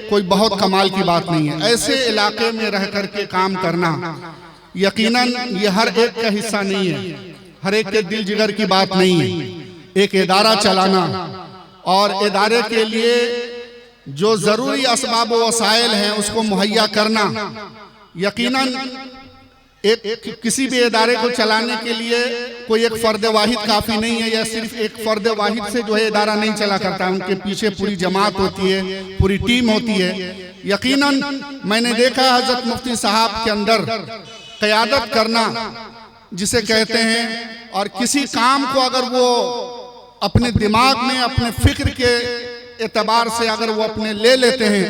कोई बहुत कमाल की बात नहीं है। ऐसे इलाके में रह करके काम करना यकीनन ये हर एक का हिस्सा नहीं है, हर एक के दिल जिगर की बात नहीं है। एक इदारा चलाना और इदारे के लिए जो जरूरी असबाब व वसाइल हैं उसको मुहैया करना, यकीनन एक किसी भी इदारे को चलाने के लिए कोई एक फर्द वाहिद काफी नहीं है, या सिर्फ एक फर्द वाहिद से जो है इदारा नहीं चला करता है। उनके पीछे पूरी जमात होती है, पूरी टीम होती है। यकीनन मैंने देखा हजरत मुफ्ती साहब के अंदर क़यादत करना जिसे कहते हैं, और किसी काम को अगर वो अपने दिमाग में अपने फिक्र के एतबार से अगर वो अपने ले लेते हैं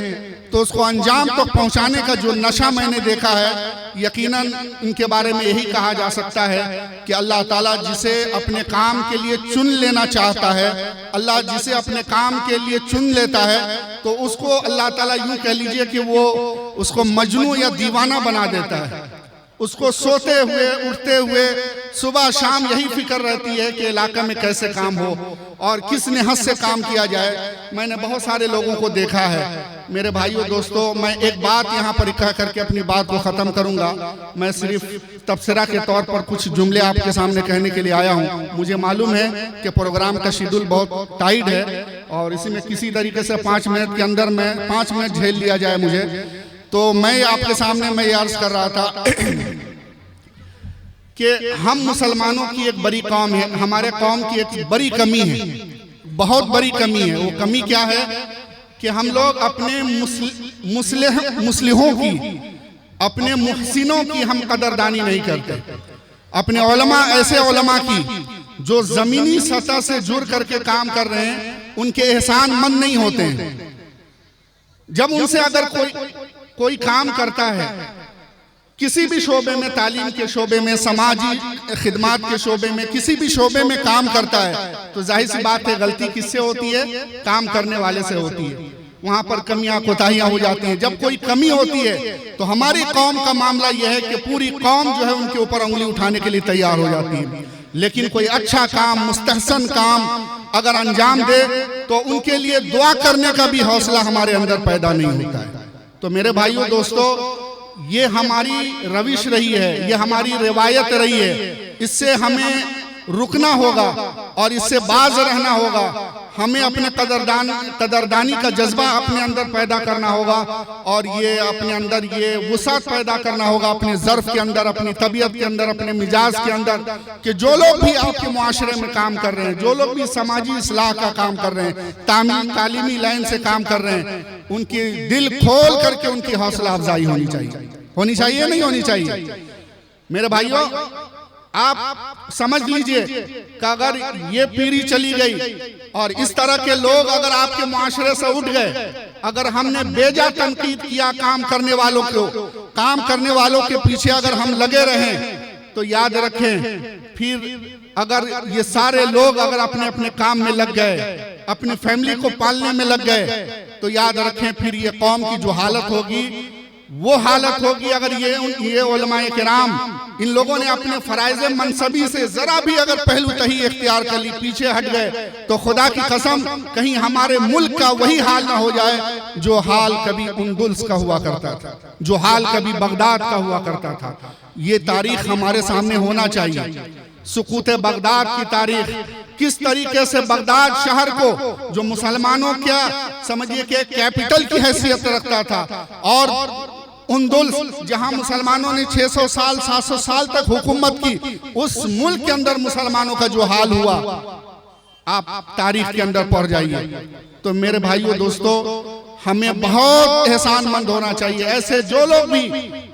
तो उसको अंजाम तक पहुंचाने का जो नशा मैंने देखा है, यकीनन इनके बारे में यही कहा जा सकता है कि अल्लाह ताला जिसे अपने काम के लिए चुन लेना चाहता है, अल्लाह जिसे अपने काम के लिए चुन लेता है तो उसको अल्लाह ताला यूं कह लीजिए कि वो उसको मजनू या दीवाना बना देता है। उसको सोते हुए उठते हुए सुबह शाम यही फिक्र रहती है कि इलाके में कैसे काम हो और किस निहत से काम किया जाए। मैंने बहुत सारे लोगों को देखा है। मेरे भाइयों दोस्तों, मैं एक बात यहाँ पर कह करके अपनी बात को ख़त्म करूँगा। मैं सिर्फ तबसरा के तौर पर कुछ जुमले आपके सामने कहने के लिए आया हूँ। मुझे मालूम है कि प्रोग्राम का शेड्यूल बहुत टाइट है और इसी में किसी तरीके से 5 मिनट के अंदर में 5 मिनट झेल लिया जाए मुझे, तो मैं आपके सामने मैं अर्ज कर रहा था कि हम मुसलमानों की एक बड़ी कौम है, हमारे कौम की एक बड़ी कमी है, बहुत बड़ी कमी है। वो कमी क्या है कि हम लोग अपने मुस्लिहों की, अपने मुहसिनों की हम कदरदानी नहीं करते। अपने उलमा, ऐसे उलमा की जो जमीनी सतह से जुड़ करके काम कर रहे हैं, उनके एहसान मंद नहीं होते हैं। जब उनसे अगर कोई काम करता है किसी भी शोबे में, तालीम के शोबे में, समाजी खिदमात के शोबे में, किसी भी शोबे में काम करता है तो जाहिर सी बात है गलती किससे होती है? काम करने वाले से होती है। वहां पर कमियां कोताहियां हो जाती हैं। जब कोई कमी होती है तो हमारी कौम का मामला यह है कि पूरी कौम जो है उनके ऊपर उंगली उठाने के लिए तैयार हो जाती है। लेकिन कोई अच्छा काम, मुस्तहसन काम अगर अंजाम दे तो उनके लिए दुआ करने का भी हौसला हमारे अंदर पैदा नहीं होता है। तो मेरे भाइयों दोस्तों, ये हमारी रविश रही है, ये हमारी रिवायत रही है। इससे हमें रुकना होगा और इससे बाज रहना होगा। हमें अपने कदरदानी का जज्बा अपने अंदर पैदा करना होगा और ये अपने अंदर ये वुसात पैदा करना होगा, अपने ज़र्फ के अंदर, अपनी तबीयत के अंदर, अपने मिजाज के अंदर, कि जो लोग भी आपके मुआशरे में काम कर रहे हैं, जो लोग भी समाजी इस्लाह का काम कर रहे हैं, तालीमी लाइन से काम कर रहे हैं, उनकी दिल खोल करके उनकी हौसला अफजाई होनी चाहिए। होनी चाहिए, नहीं होनी चाहिए? मेरे भाइयों, आप समझ लीजिए कि अगर ये पीढ़ी चली गई और इस तरह के लोग अगर आपके मुआशरे से उठ गए, अगर हमने बेजा तनकीद किया काम करने वालों को, काम करने वालों के पीछे अगर हम लगे रहें तो याद रखें, फिर अगर ये सारे लोग अगर अपने अपने काम में लग गए, अपने फैमिली को पालने में लग गए, तो याद रखें फिर ये कौम की जो हालत होगी वो हालत होगी। अगर ये उलमाए किराम, इन लोगों ने अपने फराइज मनसबी से जरा भी अगर पहलू तही इख्तियार कर ली, पीछे हट गए, तो खुदा की कसम कहीं हमारे मुल्क का वही हाल ना हो जाए जो हाल कभी उंदुल्स का हुआ करता था, जो हाल कभी बगदाद का हुआ करता था। ये तारीख हमारे सामने होना चाहिए। सुकूत बगदाद की तारीख, किस तरीके से बगदाद शहर को जो मुसलमानों क्या समझिए कि कैपिटल की हैसियत रखता था, और उंदुल्स जहां मुसलमानों ने 600 साल 700 साल तक हुकूमत की, उस मुल्क के अंदर मुसलमानों का जो हाल हुआ, आप तारीख के अंदर पढ़ जाइए। तो मेरे भाइयों दोस्तों, हमें बहुत एहसानमंद होना चाहिए। ऐसे जो लोग भी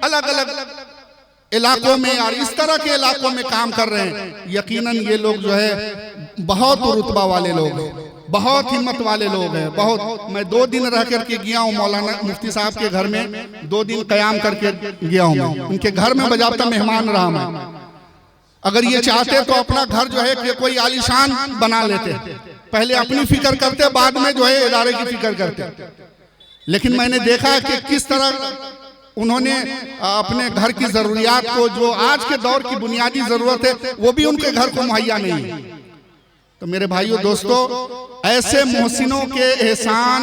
अलग अलग इलाकों में और इस तरह के इलाकों में काम कर रहे हैं, यकीनन ये लोग जो है बहुत रुतबा वाले लोग हैं, बहुत हिम्मत वाले लोग हैं। बहुत, मैं 2 दिन रह करके गया हूँ मौलाना मुफ्ती साहब के घर में, 2 दिन क़याम करके गया हूँ मैं उनके घर में, बजाबता मेहमान रहा मैं। अगर ये चाहते तो अपना घर जो है कि कोई आलीशान बना लेते, पहले अपनी फिक्र करते, बाद में जो है इदारे की फिक्र करते। लेकिन मैंने देखा कि किस तरह उन्होंने अपने घर की जरूरियात को, जो आज के दौर की बुनियादी जरूरत है, वो भी उनके घर को मुहैया नहीं है। तो मेरे भाइयों दोस्तों, ऐसे मोहसिनों के एहसान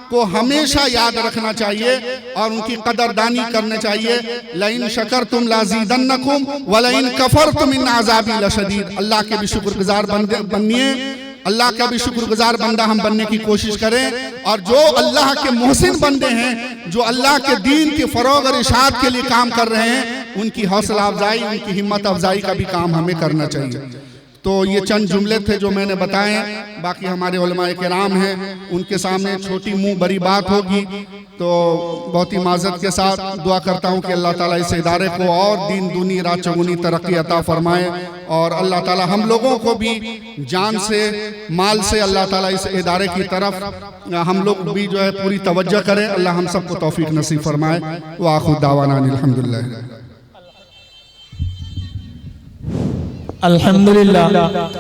को हमेशा याद रखना चाहिए और उनकी कदरदानी करना चाहिए। लइन शकरतुम लाज़ीदन्नकुम व लइन कफरतुम इन अज़ाबी लशदीद। अल्लाह के भी शुक्रगुजार बनिए, अल्लाह का भी शुक्रगुजार बंदा हम बनने की कोशिश करें। और जो अल्लाह के मोहसिन बंदे हैं, जो अल्लाह के दीन के फरोग और इशाअत के लिए काम कर रहे हैं, उनकी हौसला अफजाई, उनकी हिम्मत अफजाई का भी काम हमें करना चाहिए। तो ये चंद जुमले थे जो मैंने बताए। बाकी हमारे उलमाए किराम हैं, उनके सामने छोटी मुंह बड़ी बात होगी। तो बहुत ही माजरत के साथ दुआ करता हूँ कि अल्लाह ताला इस इदारे को और दिन दूनी रात चौगुनी तरक्की अता फरमाए। और अल्लाह ताला हम लोगों को भी जान से माल से अल्लाह ताला इस इदारे की तरफ हम लोग भी जो है पूरी तवज्जो करें। अल्लाह हम सबको तौफीक नसीब फरमाए। व आखिर दावाना अल्हम्दुलिल्लाह। अल्हम्दुलिल्लाह।